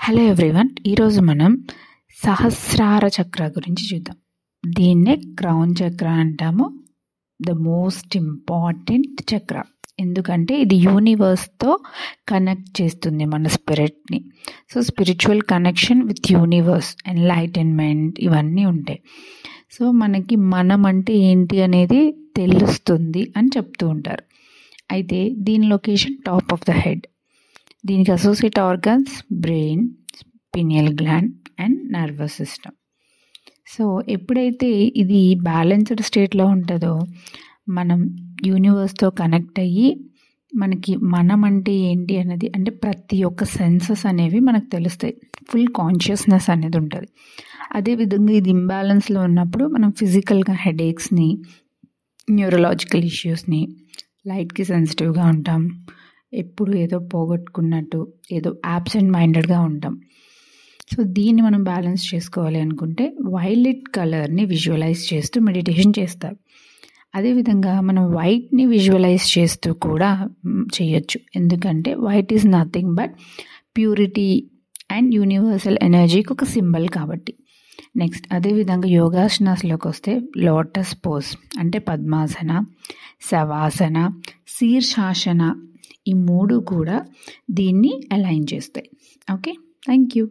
Hello everyone, ఈరోజు మనం సహస్రార చక్ర గురించి చూద్దాం. దీన్నే క్రౌన్ చక్ర అంటాము. ద మోస్ట్ ఇంపార్టెంట్ చక్ర, ఎందుకంటే ఇది యూనివర్స్తో కనెక్ట్ చేస్తుంది మన స్పిరిట్ని. So spiritual connection with universe, enlightenment ఇవన్నీ ఉంటాయి. సో మనకి మనం అంటే ఏంటి అనేది తెలుస్తుంది అని చెప్తూ ఉంటారు. అయితే దీని location top of the head. దీనికి associate organs brain, pineal gland and nervous system. So ఎప్పుడైతే ఇది బ్యాలెన్స్డ్ స్టేట్లో ఉంటుందో మనం యూనివర్స్తో కనెక్ట్ అయ్యి మనకి మనం అంటే ఏంటి అనేది, అంటే ప్రతి ఒక్క సెన్సెస్ అనేవి మనకు తెలుస్తాయి. ఫుల్ కాన్షియస్నెస్ అనేది ఉంటుంది. అదేవిధంగా ఇది ఇంబ్యాలెన్స్లో ఉన్నప్పుడు మనం ఫిజికల్గా హెడేక్స్ని, న్యూరలాజికల్ ఇష్యూస్ని, లైట్కి సెన్సిటివ్గా ఉంటాం, ఎప్పుడు ఏదో పోగొట్టుకున్నట్టు, ఏదో యాబ్సెంట్ మైండెడ్గా ఉంటాం. సో దీన్ని మనం బ్యాలెన్స్ చేసుకోవాలి అనుకుంటే వైలెట్ కలర్ని విజువలైజ్ చేస్తూ మెడిటేషన్ చేస్తారు. అదేవిధంగా మనం వైట్ని విజువలైజ్ చేస్తూ కూడా చేయొచ్చు, ఎందుకంటే white is nothing but purity and universal ఎనర్జీకి ఒక సింబల్ కాబట్టి. నెక్స్ట్ అదేవిధంగా యోగాసనాస్లోకి వస్తే లోటస్ పోజ్ అంటే పద్మాసన, శవాసన, శీర్షాసన, ఈ మూడు కూడా దీన్ని అలైన్ చేస్తాయి. Okay, thank you.